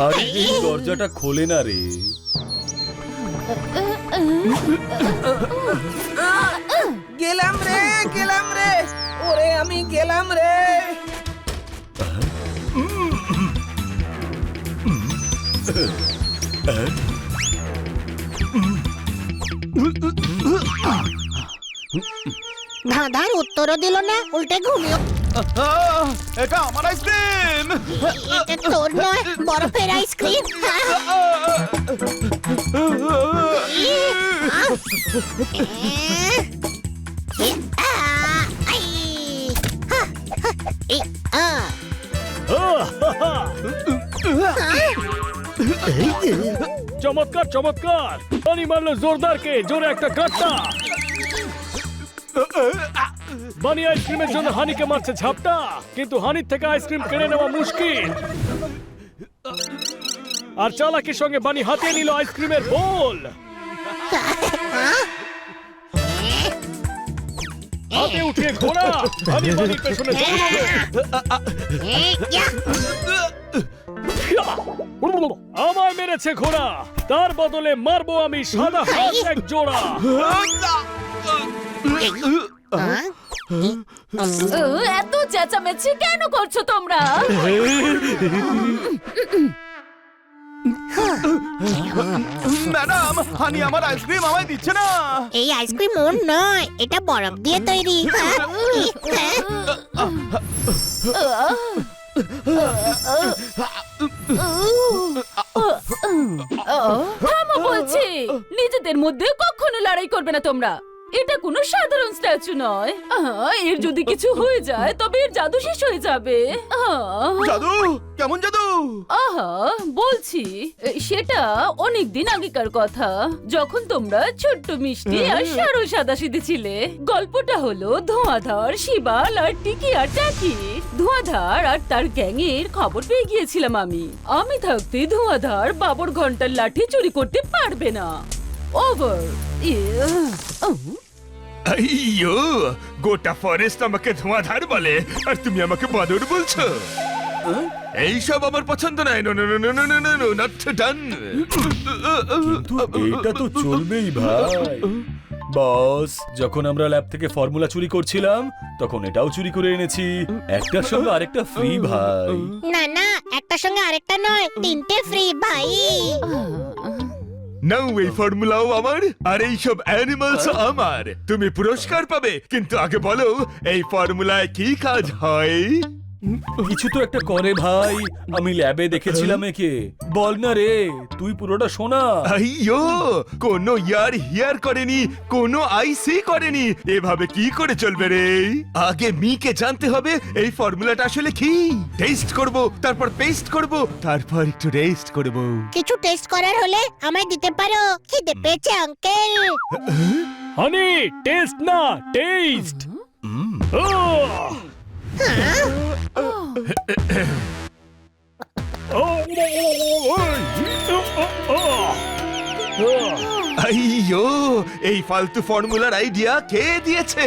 আরে এই দরজাটা খোলে না রে। গেলাম রে ওরে আমি গেলাম রে। ধাঁধার উত্তরও দিল না, উল্টে ঘুমিয়ে। এটা আমার আইসক্রিম। এটা তোর নয়, বরফের আইসক্রিম। চমৎকার চমৎকার, পানি মারলো জোরদারকে, জোরে একটা কাটটা। বানি আইসক্রিমের জন্য হানিকে মারছে ঝাপটা, কিন্তু হানির থেকে আইসক্রিম কেড়ে নেওয়া মুশকিল। আর চালাকির সঙ্গে বানি হাতিয়ে নিল আইসক্রিমের বোল। হাতে উঠিয়ে ঘোড়া, হানি বানির পেছনে দৌড়ালো। আমায় মেরেছে ঘোড়া, তার বদলে মারবো আমি সাদা হাত এক জোড়া। এত চেঁচামেচি কেন করছো তোমরা? ম্যাডাম, হানি আমার আইসক্রিম আমায় দিচ্ছে না। এই আইসক্রিম ওর নয়, এটা বরফ দিয়ে তৈরি। থামো বলছি, নিজেদের মধ্যে কখনো লড়াই করবে না তোমরা। এটা কোনো সাধারণ স্ট্যাচু নয়। এর যদি কিছু হয়ে যায় তবে এর জাদু শেষ হয়ে যাবে। জাদু? কেমন জাদু? আহা, বলছি সেটা অনেক দিন আগেকার কথা, যখন তোমরা ছোট্ট মিষ্টি আর সরল সাদাসিধে ছিলে। গল্পটা হলো ধোঁয়াধার, শিবাল আর টিকি আর টাকি। ধোঁয়াধার আর তার গ্যাংয়ের খবর পেয়ে গিয়েছিলাম আমি থাকতে ধোঁয়াধার বাবর ঘন্টার লাঠি চুরি করতে পারবে না। ওভার। আইয়ো, গোটা ফরেস্ট আমাকে ধোঁয়াধার বলে আর তুমি আমাকে বাদর বলছো? এইসব আমার পছন্দ নয়। No no no no no no no, not done. কিন্তু এটা তো চলবেই ভাই। বস, যখন আমরা ল্যাব থেকে ফর্মুলা চুরি করছিলাম তখন এটাও চুরি করে এনেছি। একটার সঙ্গে আরেকটা ফ্রি ভাই। না না, একটার সঙ্গে আরেকটা নয়, তিনটে ফ্রি ভাই। নাও এই ফর্মুলাও আমার আর এইসব অ্যানিমালস আমার। তুমি পুরস্কার পাবে, কিন্তু আগে বলো এই ফর্মুলায় কি কাজ হয়? কিছু তো একটা করে ভাই, আমি ল্যাবে দেখেছিলাম একে। বল না রে, তুই পুরোটা শোনা। আইয়ো, কোনো ইয়ার হিয়ার করেনি, কোনো আইসি করেনি, এভাবে কি করে চলবে রে? আগে মিকে জানতে হবে এই ফর্মুলাটা আসলে কি। টেস্ট করব, তারপর পেস্ট করব, তারপর একটু রেস্ট করব। কিছু টেস্ট করার হলে আমায় দিতে পারো, খিদে পেয়েছে আঙ্কেল। হানি, টেস্ট না টেস্ট। আইয়ো, এই ফালতু ফর্মুলার আইডিয়া কে দিয়েছে?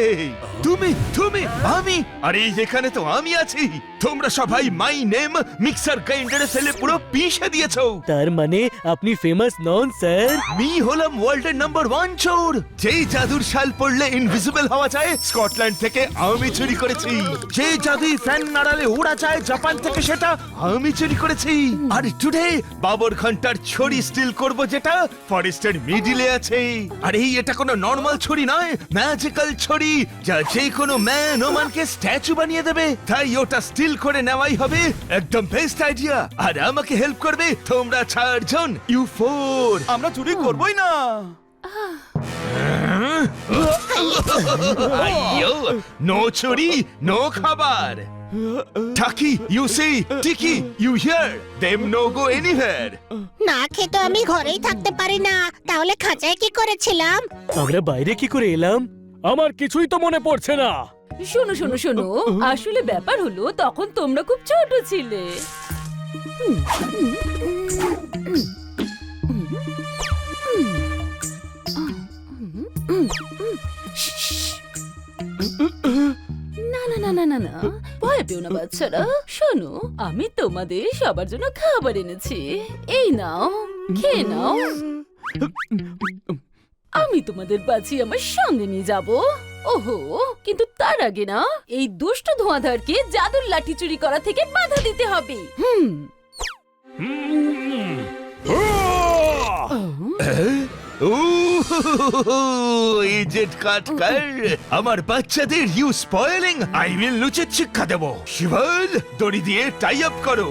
তুমি, তুমি, আমি। আরে এখানে তো আমি আছি। তোমরা সবাই মাই নেম মিক্সার গ্রাইন্ডারে ফেলে পুরো পিষে দিয়েছো। তার মানে আপনি ফেমাস নন স্যার? মি হলাম ওয়ার্ল্ডের নাম্বার 1 চোর। যেই জাদুর শাল পড়লে ইনভিজিবল হওয়া যায়, স্কটল্যান্ড থেকে আমি চুরি করেছি। যে জাদুই ফ্যান নাড়ালে ওড়া যায়, জাপান থেকে সেটা আমি চুরি করেছি। আর টুডে বাবর ঘন্টার ছড়ি স্টিল করব, যেটা ফরেস্টের মিডিলে আছে। আর এটা কোনো নরমাল ছড়ি নয়, ম্যাজিক্যাল ছড়ি, যা যে কোনো ম্যান ওমানকে স্ট্যাচু বানিয়ে দেবে। তাই ওটা স্টিল করে নেওয়াই হবে একদম বেস্ট আইডিয়া। আর আমাকে হেল্প করবে তোমরা 4 জন। ইউ4 আমরা চুরি করবই না। আইয়ো, নো চুরি, নো খাবার। টাকি, ইউ সি, টিকি, you here, them no go anywhere. না খেয়ে তো আমি ঘরেই থাকতে পারি না, তাহলে খাঁচায় কি করেছিলাম? আমরা বাইরে কি করে এলাম? আমার কিছুই তো মনে পড়ছে না। শোনো শোনো শোনো, আসলে ব্যাপার হলো তখন তোমরা খুব ছোট ছিলে। না না না না না না, ভয় পেও না বাচ্চারা, শোনো আমি তোমাদের সবার জন্য খাবার এনেছি, এই নাও খেয়ে নাও। আমি তোমাদের বাঁচিয়ে আমার সঙ্গে নিয়ে যাব। ওহো, কিন্তু তার আগে না এই দুষ্ট ধোঁয়াধারকে জাদুর লাঠি চুরি করা থেকে বাধা দিতে হবে। এজেন্ট কাটকার, আমার বাচ্চাদের ইউ স্পয়েলিং, আই উইল উচিত শিক্ষা দেব। শিবল, দড়ি দিয়ে টাই আপ করো।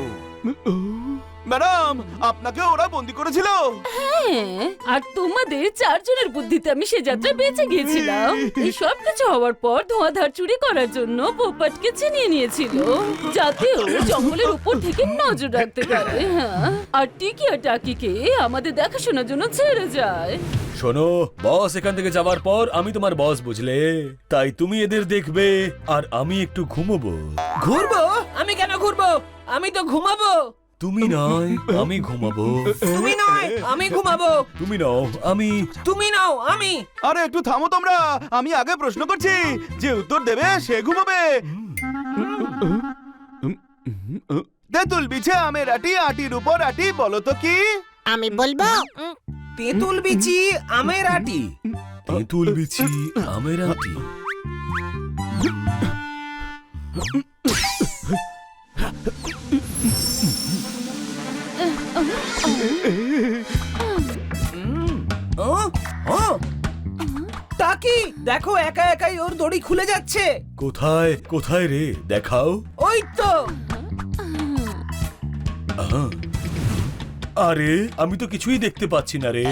ম্যাডাম, আপনাকে ওরা বন্দি করেছিল। হ্যাঁ, আর তোমাদের চারজনের বুদ্ধিতে আমি সে যাত্রা বেঁচে গিয়েছিলাম। এই সব কিছু হওয়ার পর ধোঁয়াধার চুরি করার জন্য পোপটকে ছিনিয়ে নিয়েছিল, যাতে ও জঙ্গলের উপর থেকে নজর রাখতে পারে। হ্যাঁ, আর টিকি আর টাকিকে আমাদের দেখাশোনার জন্য ছেড়ে যায়। শোনো বস, এখান থেকে যাবার পর আমি তোমার বস, বুঝলে? তাই তুমি এদের দেখবে আর আমি একটু ঘুমোবো। ঘুরবো? আমি কেন ঘুরবো? আমি তো ঘুমাবো। তুমি নয়, আমি ঘুমাবো। তুমি নয়, আমি ঘুমাবো। তুমি নাও, আমি। তুমি নাও, আমি। আরে একটু থামো তোমরা, আমি আগে প্রশ্ন করছি, যে উত্তর দেবে সে ঘুমাবে। তেঁতুল বিছে আমের আটি, আটির উপর আটি, বলো তো কি? আমি বলবো তেঁতুল বিচি আমের আটি। তেঁতুল বিছি আমের আটি। টাকি, দেখো একা একাই ওর দড়ি খুলে যাচ্ছে। কোথায় কোথায় রে, দেখাও। ওই তো। আহা। আরে আমি তো কিছুই দেখতে পাচ্ছি না রে।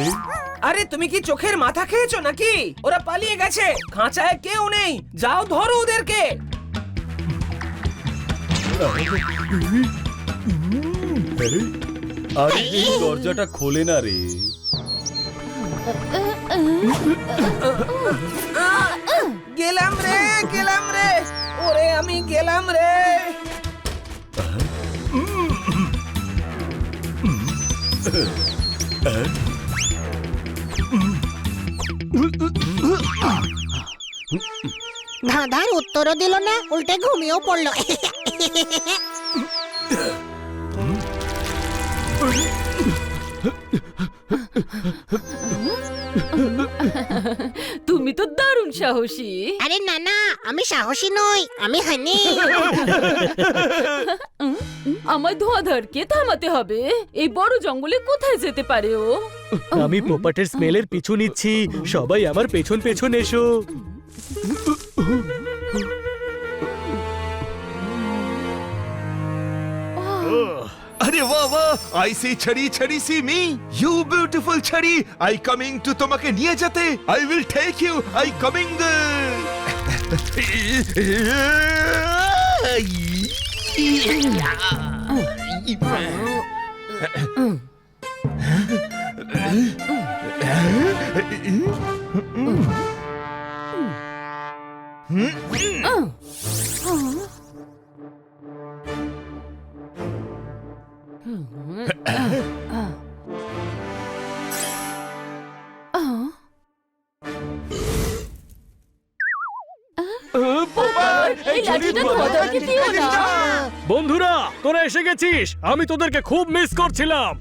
আরে তুমি কি চোখের মাথা খেয়েছো নাকি? ওরা পালিয়ে গেছে, খাঁচায় কেউ নেই। যাও ধরো ওদেরকে। আরে এই দরজাটা খোলে না রে। গেলাম রে, গেলাম রে। ওরে আমি গেলাম রে। ধাঁধার উত্তরও দিল না, উল্টে ঘুমিয়েও পড়লো। তুমি তো দারুণ সাহসী। আরে না না, আমি সাহসী নই, আমি হানি। আমার ধোঁয়াধারকে থামাতে হবে। এই বড় জঙ্গলে কোথায় যেতে পারে ও? আমি পোপটের স্মেলের পিছু নিচ্ছি, সবাই আমার পেছন পেছন এসো। আরে বাহ বাহ, আই সি ছড়ি ছড়ি সি মি, ইউ বিউটিফুল ছড়ি, আই কামিং টু তোমাকে নিয়ে যেতে, I will take you, I coming. এই লাঠিটা ধোঁয়াধারকে দিও না। বন্ধুরা, তোরা এসে গেছিস, আমি তোদেরকে খুব মিস করছিলাম।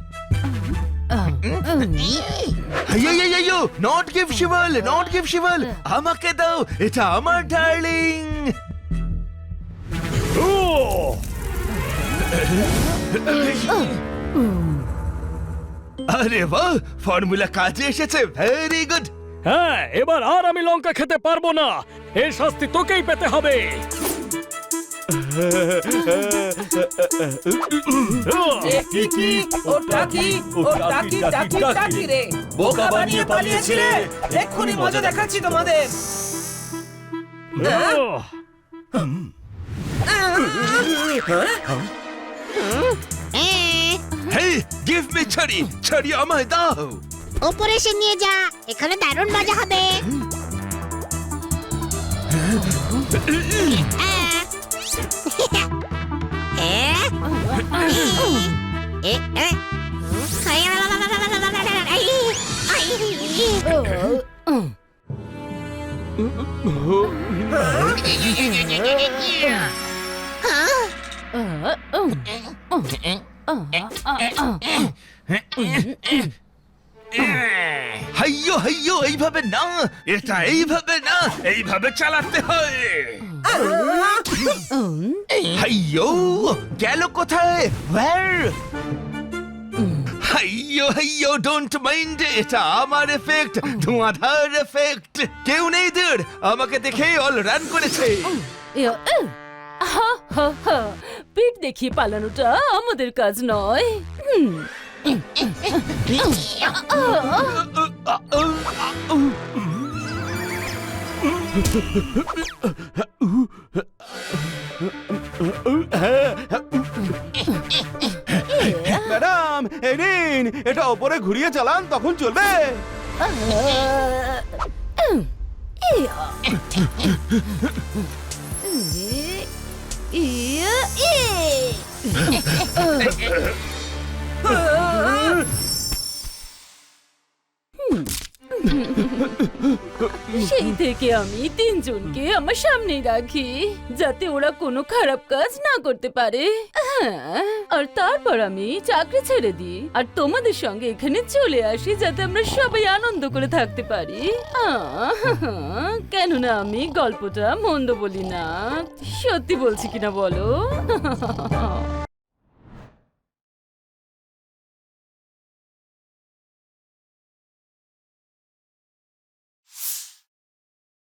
নট গিভ শিবল, নট গিভ শিবল, আমাকে দাও, এটা আমার ডার্লিং। আরে বাহ, ফর্মুলা কাজে এসেছে, ভেরি গুড। হ্যাঁ, এবার আর আমি লঙ্কা খেতে পারবো না, এর শাস্তি তোকেই পেতে হবে। কি ও টাকি, ও টাকি টাকি টাকি রে। বোকা বানিয়ে পালিয়েছিলে, এক্ষুনি মজা দেখাচ্ছি তোমাদের। হেই, গিভ মি ছড়ি, ছড়ি আমায় দাও। ওপরে এসে নিয়ে যা, এখানে দারুণ মজা হবে। হাইয়ো হাইয়ো, এইভাবে না, এটা এইভাবে না, এইভাবে চালাতে হয়। হাইয়ো, গেল কোথায়? Where? হাইয়ো হাইয়ো, ডোন্ট মাইন্ড, এটা আমার এফেক্ট, ধোঁয়াধার এফেক্ট। কেউ নেই দের, আমাকে দেখে অল রান করেছে। পিঠ দেখিয়ে পালানোটা আমাদের কাজ নয়। ম্যাডাম এই নিন, এটা ওপরে ঘুরিয়ে চালান, তখন চলবে। সেই থেকে আমি তিনজনকে আমার সামনেই রাখি, যাতে ওরা কোনো খারাপ কাজ না করতে পারে। হ্যাঁ, আর তারপর আমি চাকরি ছেড়ে দিই আর তোমাদের সঙ্গে এখানে চলে আসি, যাতে আমরা সবাই আনন্দ করে থাকতে পারি। কেননা আমি গল্পটা মন্দ বলি না, সত্যি বলছি কিনা বলো?